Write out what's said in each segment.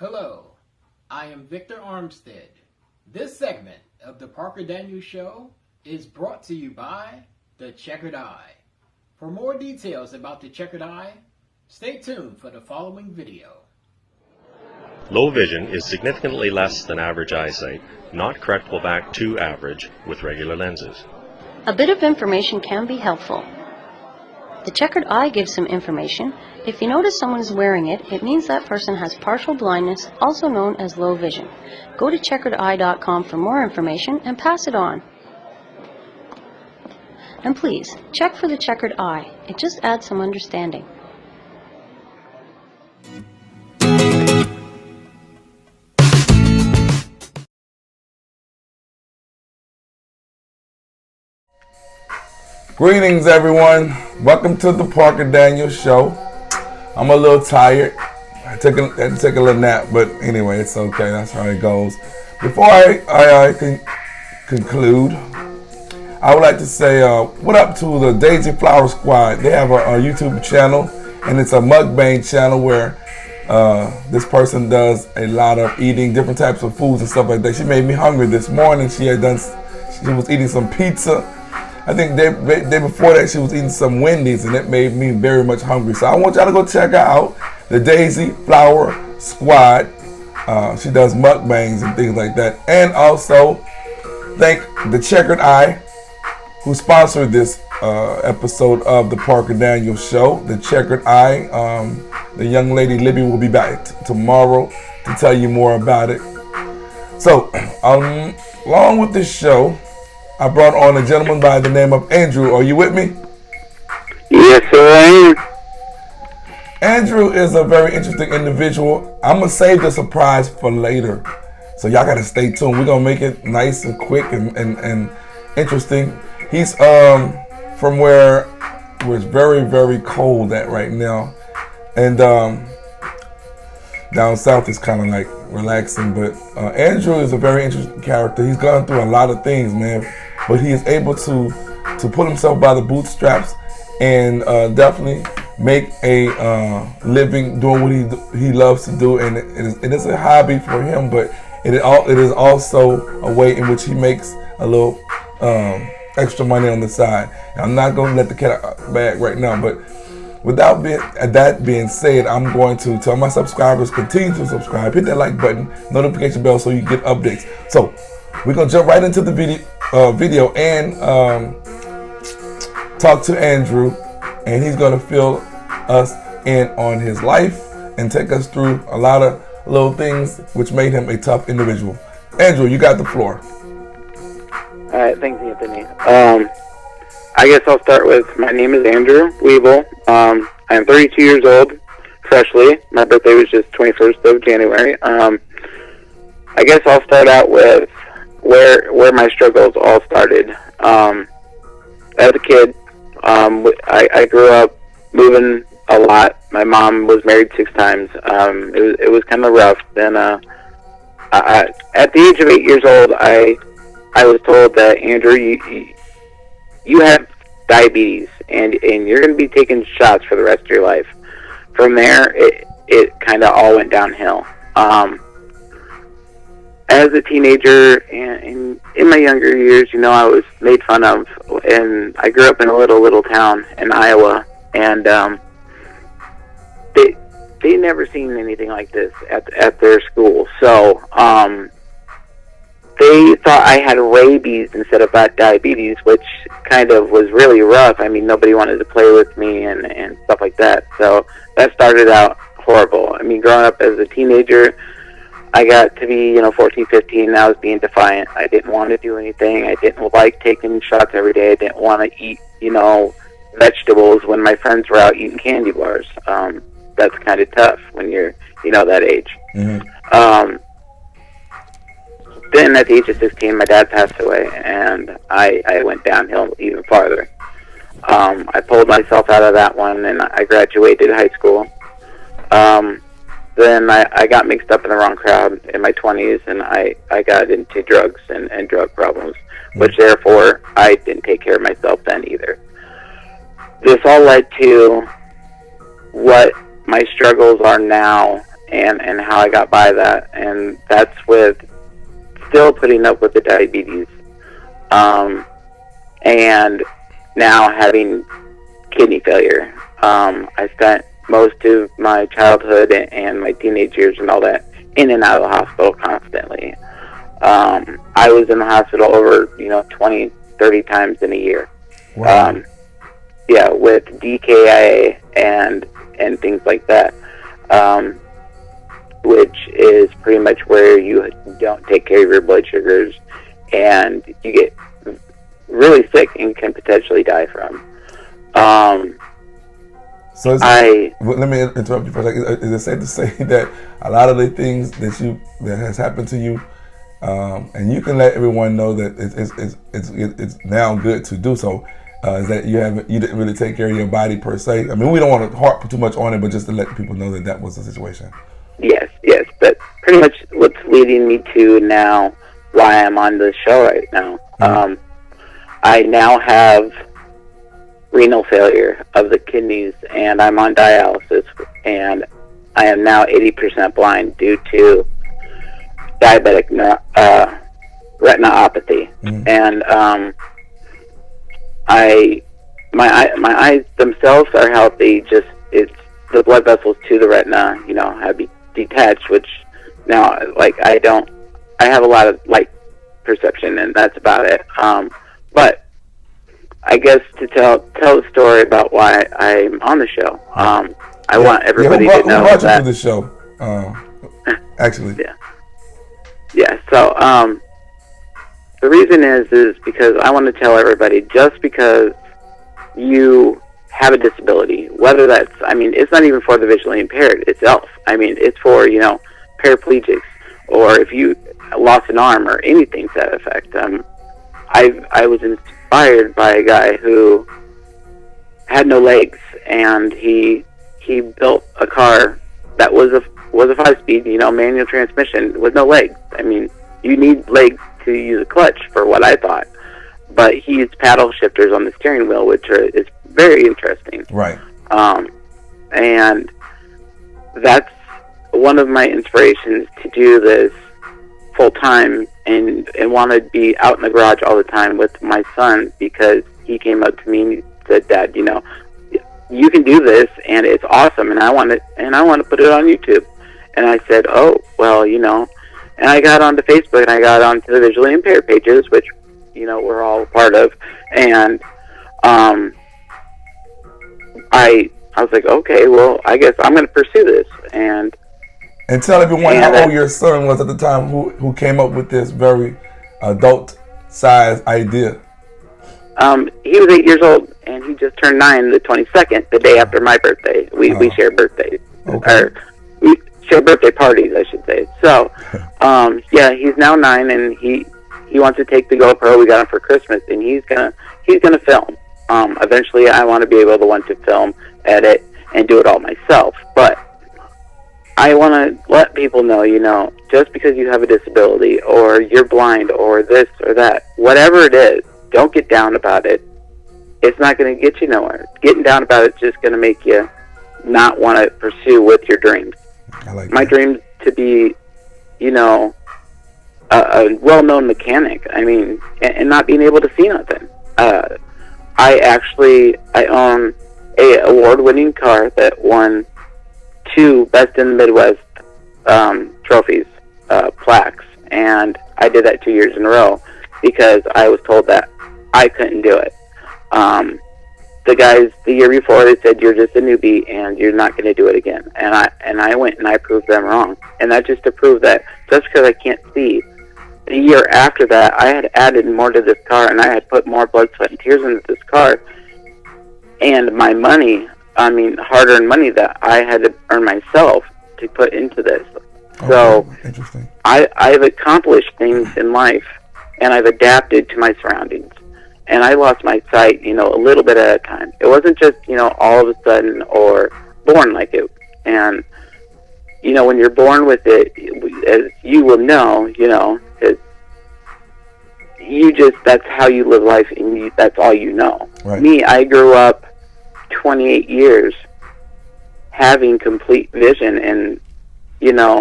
Hello, I am Victor Armstead. This segment of the Parker Daniels Show is brought to you by the Checkered Eye. For more details about the Checkered Eye, stay tuned for the following video. Low vision is significantly less than average eyesight, not correctable back to average with regular lenses. A bit of information can be helpful. The checkered eye gives some information. If you notice someone is wearing it, it means that person has partial blindness, also known as low vision. Go to checkeredeye.com for more information and pass it on. And please, check for the checkered eye. It just adds some understanding. Greetings, everyone. Welcome to the Parker Daniels Show. I'm a little tired. I had to take a little nap, but anyway, it's okay. That's how it goes. Before I conclude, I would like to say what up to the Daisy Flower Squad. They have a YouTube channel, and it's a mukbang channel where this person does a lot of eating different types of foods and stuff like that. She made me hungry this morning. She was eating some pizza. I think day before that she was eating some Wendy's, and it made me very much hungry. So I want y'all to go check her out, the Daisy Flower Squad. She does mukbangs and things like that. And also thank the Checkered Eye, who sponsored this episode of the Parker Daniels Show. The Checkered Eye, the young lady Libby will be back tomorrow to tell you more about it. So along with this show, I brought on a gentleman by the name of Andrew. Are you with me? Yes, sir, I am. Andrew is a very interesting individual. I'm going to save the surprise for later. So y'all got to stay tuned. We're going to make it nice and quick and interesting. He's from where it's very, very cold at right now. And down south is kind of like relaxing. But Andrew is a very interesting character. He's gone through a lot of things, man. But he is able to pull himself by the bootstraps and definitely make a living doing what he loves to do. And it is a hobby for him, but it is also a way in which he makes a little extra money on the side. And I'm not going to let the cat out of the bag right now, but without that being said, I'm going to tell my subscribers, continue to subscribe, hit that like button, notification bell so you get updates. So we're going to jump right into the video and talk to Andrew, and he's going to fill us in on his life and take us through a lot of little things which made him a tough individual. Andrew, you got the floor. All right, thanks, Anthony. I guess I'll start with, my name is Andrew Weeble. I am 32 years old, freshly. My birthday was just 21st of January. I guess I'll start out with where my struggles all started. As a kid, I grew up moving a lot. My mom was married 6 times. It was kind of rough. Then at the age of 8 years old, I was told that, Andrew, you have diabetes, and you're going to be taking shots for the rest of your life. From there, it kind of all went downhill. As a teenager and in my younger years, I was made fun of, and I grew up in a little town in Iowa, and they never seen anything like this at their school. So they thought I had rabies instead of diabetes, which kind of was really rough. I mean, nobody wanted to play with me and stuff like that. So that started out horrible. I mean, growing up as a teenager, I got to be, 14, 15, and I was being defiant. I didn't want to do anything. I didn't like taking shots every day. I didn't want to eat, vegetables when my friends were out eating candy bars. That's kind of tough when you're, that age. Mm-hmm. Then at the age of 16, my dad passed away, and I went downhill even farther. I pulled myself out of that one, and I graduated high school. Then I got mixed up in the wrong crowd in my 20s, and I got into drugs and drug problems, which therefore I didn't take care of myself then either. This all led to what my struggles are now and how I got by that, and that's with still putting up with the diabetes, and now having kidney failure. I spent most of my childhood and my teenage years and all that in and out of the hospital constantly. I was in the hospital over 20, 30 times in a year. Wow. Yeah, with DKIA and things like that, which is pretty much where you don't take care of your blood sugars and you get really sick and can potentially die from. So let me interrupt you for a second. Is it safe to say that a lot of the things that has happened to you, and you can let everyone know that it's now good to do so, is that you didn't really take care of your body per se? I mean, we don't want to harp too much on it, but just to let people know that was the situation. Yes, but pretty much what's leading me to now why I'm on this show right now. Mm-hmm. I now have renal failure of the kidneys, and I'm on dialysis, and I am now 80% blind due to diabetic retinopathy. Mm-hmm. And my eyes themselves are healthy. Just it's the blood vessels to the retina, have detached, which now I have a lot of light perception, and that's about it. But I guess to tell the story about why I'm on the show. I want everybody to know that. Who brought that you to the show? Actually. Yeah. So the reason is because I want to tell everybody, just because you have a disability, whether that's, it's not even for the visually impaired itself. It's for paraplegics, or if you lost an arm or anything to that effect. I was inspired by a guy who had no legs, and he built a car that was a 5-speed, manual transmission with no legs. You need legs to use a clutch, for what I thought, but he used paddle shifters on the steering wheel, which is very interesting. Right. And that's one of my inspirations to do this full time and want to be out in the garage all the time with my son, because he came up to me and he said, "Dad, you can do this, and it's awesome, and I want to put it on YouTube." And I said, "Oh, well, and I got onto Facebook, and I got onto the visually impaired pages, which we're all a part of, and I was like, okay, well, I guess I'm going to pursue this. And tell everyone how old your son was at the time who came up with this very adult-sized idea. He was 8 years old, and he just turned 9 the 22nd, the day after my birthday. We share birthdays. Okay. Or we share birthday parties, I should say. So, he's now 9, and he wants to take the GoPro we got him for Christmas, and he's gonna film. Eventually, I want to be able to film, edit, and do it all myself. But I want to let people know, just because you have a disability, or you're blind, or this or that, whatever it is, don't get down about it. It's not going to get you nowhere. Getting down about it's just going to make you not want to pursue with your dreams. My dreams to be, a well-known mechanic. And not being able to see nothing. I own a award-winning car that won 2 Best in the Midwest trophies, plaques, and I did that 2 years in a row because I was told that I couldn't do it. The guys the year before, they said, "You're just a newbie and you're not going to do it again." And I went and I proved them wrong. And that's just to prove that just because I can't see. A year after that, I had added more to this car, and I had put more blood, sweat, and tears into this car. And my money, hard-earned money that I had to earn myself to put into this. Okay. So Interesting. I've accomplished things in life, and I've adapted to my surroundings. And I lost my sight, a little bit at a time. It wasn't just, all of a sudden or born like it. And, when you're born with it, as you will know, that's how you live life, and that's all you know. Right. Me, I grew up 28 years having complete vision, and,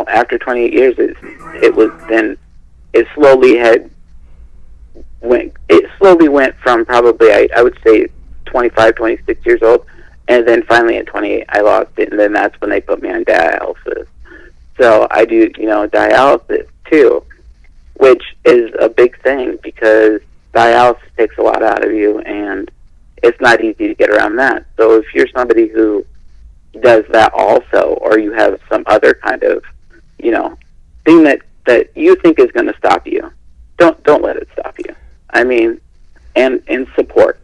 after 28 years, it slowly went from probably, I would say 25, 26 years old, and then finally at 28 I lost it, and then that's when they put me on dialysis. So I do, dialysis too, which is a big thing because dialysis takes a lot out of you, and it's not easy to get around that. So if you're somebody who does that also, or you have some other kind of, thing that you think is going to stop you, don't let it stop you. I mean, and support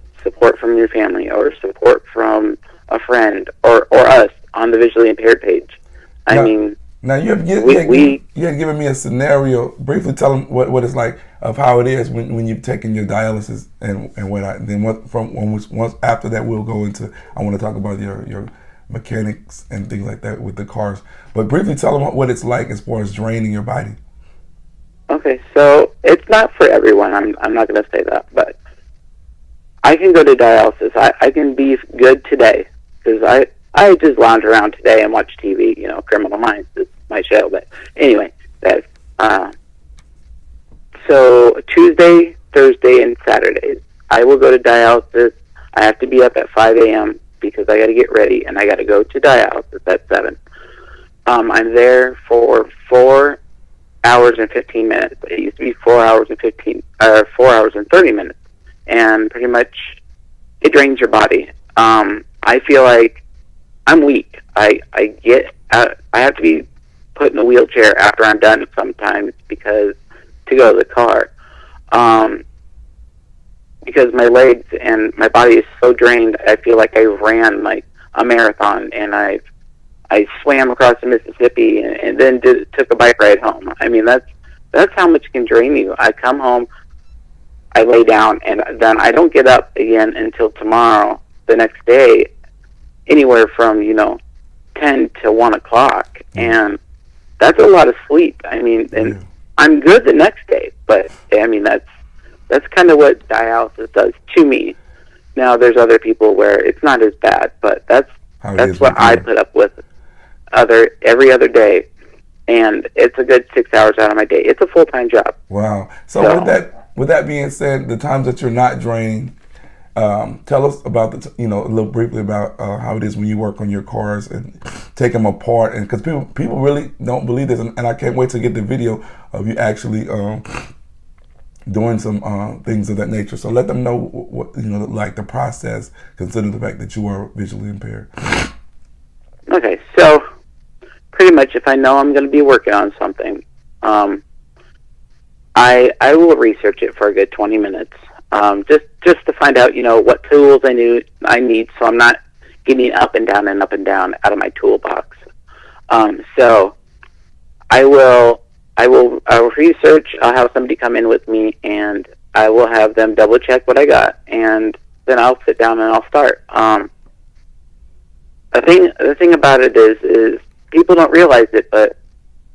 from your family, or support from a friend, or us on the visually impaired page. Now you had given me a scenario. Briefly tell them what it's like of how it is when you've taken your dialysis and then once after that we'll go into, I want to talk about your mechanics and things like that with the cars. But briefly tell them what it's like as far as draining your body. Okay, so it's not for everyone. I'm not going to say that, but I can go to dialysis. I can be good today because I just lounge around today and watch TV. Criminal Minds is my show. But anyway, so Tuesday, Thursday, and Saturdays, I will go to dialysis. I have to be up at 5 a.m. because I got to get ready and I got to go to dialysis at 7. I'm there for 4 hours and 15 minutes. It used to be 4 hours and 30 minutes, and pretty much it drains your body. I feel like I'm weak. I have to be put in a wheelchair after I'm done sometimes to go to the car, because my legs and my body is so drained. I feel like I ran like a marathon, and I swam across the Mississippi and then took a bike ride home. I mean, that's how much it can drain you. I come home, I lay down, and then I don't get up again until tomorrow, the next day, anywhere from 10 to 1 o'clock, and that's a lot of sleep. I mean, and I'm good the next day, but I mean that's kind of what dialysis does to me. Now there's other people where it's not as bad, but that's what I put up with every other day, and it's a good 6 hours out of my day. It's a full-time job. Wow. So with that being said, the times that you're not drained, tell us about a little briefly about how it is when you work on your cars and take them apart, and because people really don't believe this, and I can't wait to get the video of you actually doing some things of that nature. So let them know what like the process, considering the fact that you are visually impaired. Okay, so pretty much if I know I'm going to be working on something, I will research it for a good 20 minutes, just to find out what tools I need, so I'm not getting up and down out of my toolbox. So I will research. I'll have somebody come in with me, and I will have them double check what I got, and then I'll sit down and I'll start. The thing about it is people don't realize it, but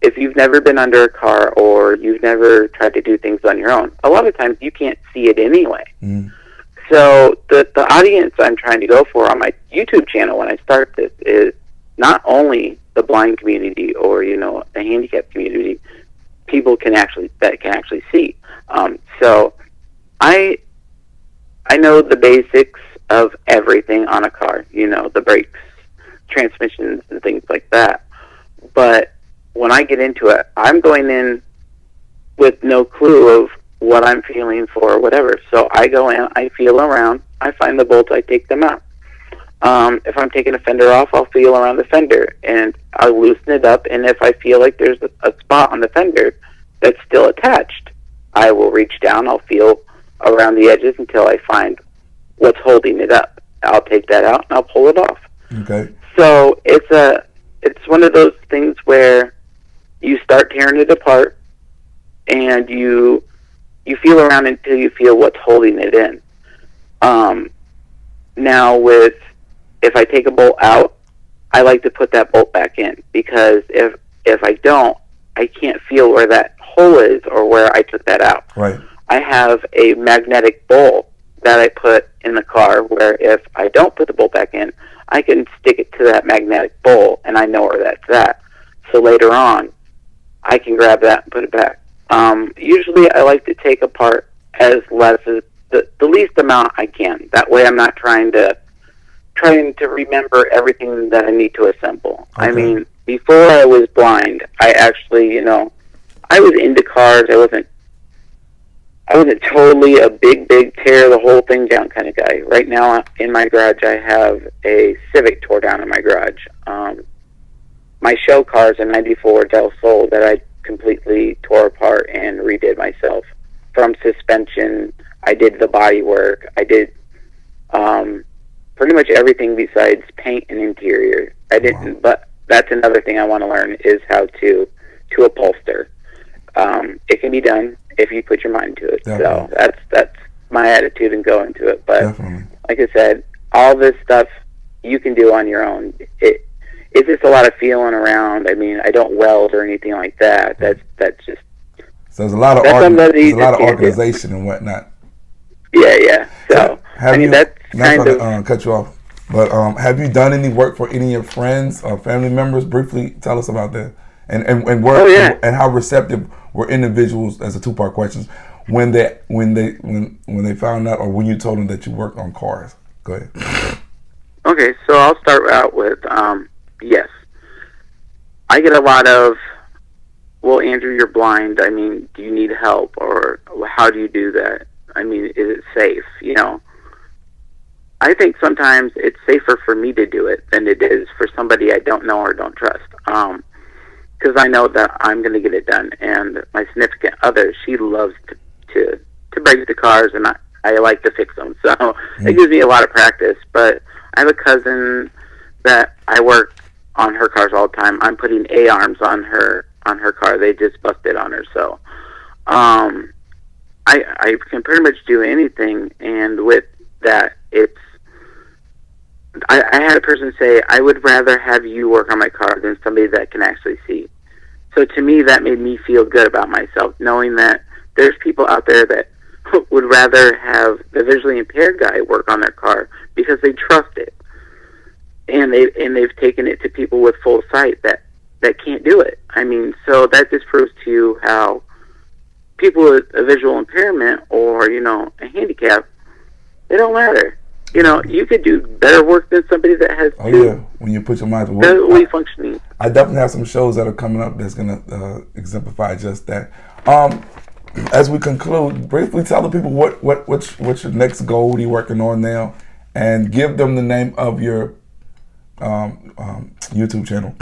if you've never been under a car or you've never tried to do things on your own, a lot of times you can't see it anyway. So the audience I'm trying to go for on my YouTube channel when I start this is not only the blind community or the handicapped community, people that can actually see. So I know the basics of everything on a car, the brakes, transmissions, and things like that. But when I get into it, I'm going in with no clue of what I'm feeling for or whatever. So I go in, I feel around, I find the bolts, I take them out. If I'm taking a fender off, I'll feel around the fender, and I'll loosen it up, and if I feel like there's a spot on the fender that's still attached, I will reach down, I'll feel around the edges until I find what's holding it up. I'll take that out, and I'll pull it off. Okay. So it's one of those things where you start tearing it apart, and you feel around until you feel what's holding it in. Now if I take a bolt out, I like to put that bolt back in, because if I don't, I can't feel where that hole is or where I took that out. Right. I have a magnetic bolt that I put in the car where if I don't put the bolt back in, I can stick it to that magnetic bolt and I know where that's at. so later on I can grab that and put it back. Usually I like to take apart as less as the least amount I can. That way I'm not trying to remember everything that I need to assemble. Okay. I mean, before I was blind, I actually, I was into cars. I wasn't totally a big tear the whole thing down kind of guy. Right now in my garage I have a Civic tore down in my garage. My show car is a 94 Del Sol that I completely tore apart and redid myself. From suspension, I did the body work. I did pretty much everything besides paint and interior. I didn't, but that's another thing I want to learn is how to upholster. It can be done if you put your mind to it. Definitely. So that's my attitude and going to it. But Definitely. like I said, all this stuff you can do on your own. It's just a lot of feeling around. I mean, I don't weld or anything like that. That's just. So there's a lot of organization and whatnot. Yeah. So that's kind of cut you off. But have you done any work for any of your friends or family members? Briefly tell us about that. And work, and how receptive were individuals, as a two-part question, when they found out or when you told them that you worked on cars. Go ahead. Okay, so I'll start out with yes. I get a lot of, well, Andrew, you're blind. I mean, do you need help, or how do you do that? I mean, is it safe? I think sometimes it's safer for me to do it than it is for somebody I don't know or don't trust. Because I know that I'm going to get it done. And my significant other, she loves to break the cars, and I like to fix them. So it gives me a lot of practice. But I have a cousin that I work on her cars all the time. I'm putting A-arms on her car. They just busted on her. So I can pretty much do anything. And with that, I had a person say, I would rather have you work on my car than somebody that can actually see. So to me, that made me feel good about myself, knowing that there's people out there that would rather have the visually impaired guy work on their car because they trust it. And they've taken it to people with full sight that can't do it. I mean, so that just proves to you how people with a visual impairment or, a handicap, they don't matter. You could do better work than somebody that has when you put your mind to work. Totally functioning. I definitely have some shows that are coming up that's going to exemplify just that. As we conclude, briefly tell the people what's your next goal you're working on now, and give them the name of your YouTube channel.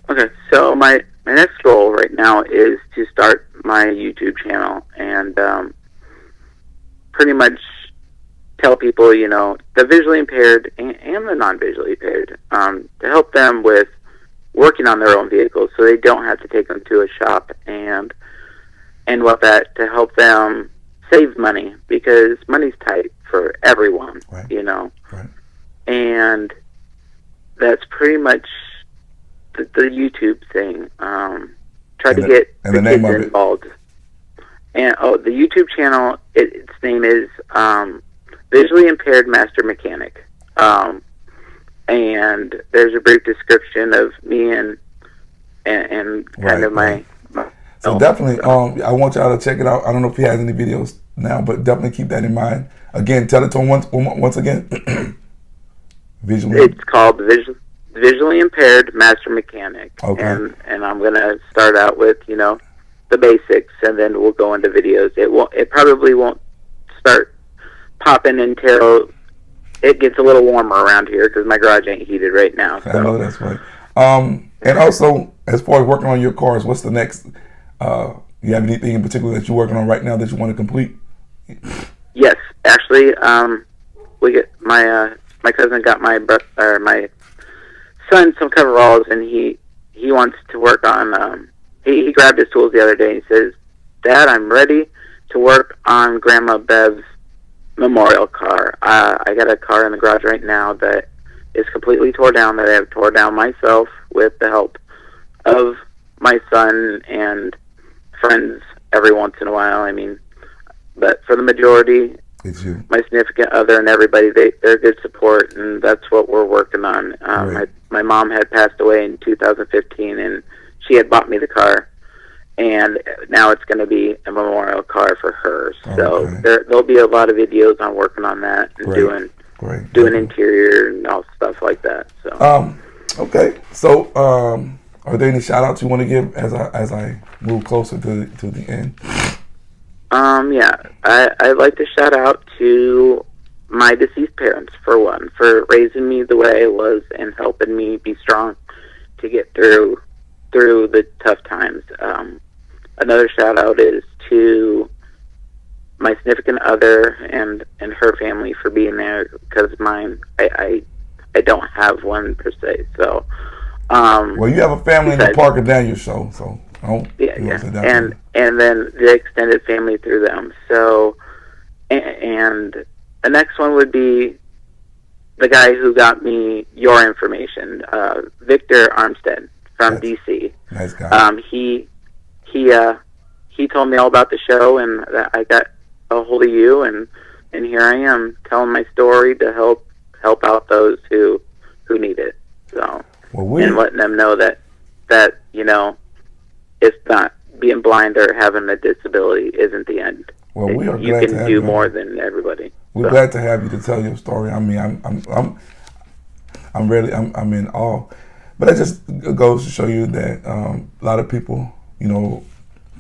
Okay, so my next goal right now is to start my YouTube channel and pretty much tell people, the visually impaired and the non-visually impaired, to help them with working on their own vehicles so they don't have to take them to a shop and what that, to help them save money because money's tight for everyone, right. Right. And that's pretty much the YouTube thing. Try to get the kids involved. And the YouTube channel, its name is Visually Impaired Master Mechanic. And there's a brief description of me and kind of my So definitely, I want y'all to check it out. I don't know if he has any videos now, but definitely keep that in mind. Again, tell it to him once again. It's called Visually Impaired Master Mechanic. Okay. And I'm gonna start out with the basics, and then we'll go into videos. It probably won't start popping until it gets a little warmer around here because my garage ain't heated right now. So. I know that's right. And also, as far as working on your cars, what's the next? You have anything in particular that you're working on right now that you want to complete? Yes, actually, we get my cousin got my son some coveralls, and he wants to work on. He grabbed his tools the other day and he says, "Dad, I'm ready to work on Grandma Bev's memorial car. I got a car in the garage right now that is completely tore down, that I have tore down myself with the help of my son and friends every once in a while. I mean, but for the majority, It's you. my significant other and everybody, they're good support, and that's what we're working on. My mom had passed away in 2015, and she had bought me the car, and now it's going to be a memorial car for her. So there'll be a lot of videos on working on that and doing interior and all stuff like that. So okay. So are there any shout outs you want to give as I move closer to the end? Yeah, I'd like to shout out to my deceased parents, for one, for raising me the way I was and helping me be strong to get through the tough times. Another shout out is to my significant other and her family for being there, because mine, I don't have one per se. So, well, you have a family in the Parker Daniels show, so and then the extended family through them. So, and the next one would be the guy who got me your information, Victor Armstead from DC. Nice guy. He told me all about the show, and I got a hold of you, and here I am telling my story to help out those who need it. So, and letting them know that it's not being blind or having a disability isn't the end. Well, we are you glad to can have do you more than everybody. We're glad to have you to tell your story. I mean, I'm in awe. But it just goes to show you that a lot of people,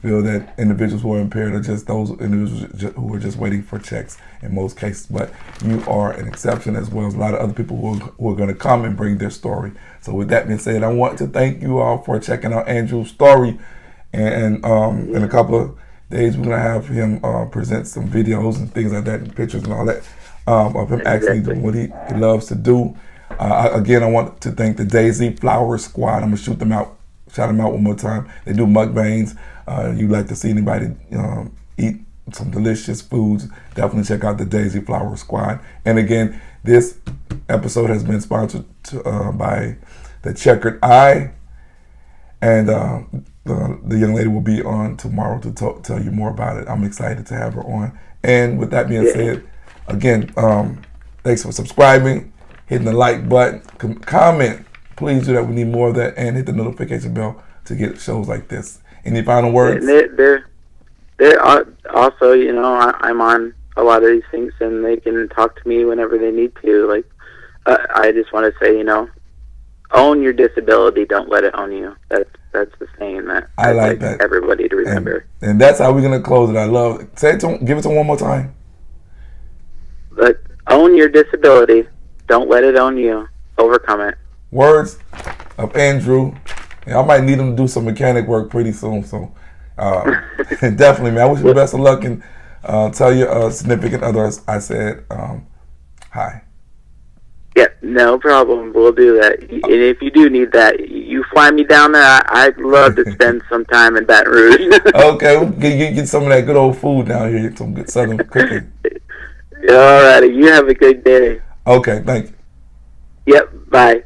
feel that individuals who are impaired are just those individuals who are just waiting for checks in most cases. But you are an exception, as well as a lot of other people who are going to come and bring their story. So with that being said, I want to thank you all for checking out Andrew's story. And in a couple of days, we're going to have him present some videos and things like that, and pictures and all that, of him actually doing what he loves to do. Again, I want to thank the Daisy Flower Squad. I'm going to shout them out one more time. They do mukbangs. You like to see anybody eat some delicious foods, definitely check out the Daisy Flower Squad. And again, this episode has been sponsored by the Checkered Eye. And the young lady will be on tomorrow to tell you more about it. I'm excited to have her on. And with that being said, again, thanks for subscribing, hitting the like button, comment. Please do that. We need more of that. And hit the notification bell to get shows like this. Any final words? They're also, I'm on a lot of these things, and they can talk to me whenever they need to. Like, I just want to say, own your disability. Don't let it own you. That's the saying that I like that. Everybody to remember. And that's how we're gonna close it. I love it. Say it to him, give it to him one more time. But own your disability. Don't let it own you. Overcome it. Words of Andrew. I might need him to do some mechanic work pretty soon. So definitely, man. I wish you the best of luck, and tell your significant other I said hi. Yeah, no problem. We'll do that. And if you do need that, you fly me down there. I'd love to spend some time in Baton Rouge. Okay, we'll get some of that good old food down here, some good Southern cooking. All righty. You have a good day. Okay, thank you. Yep, bye.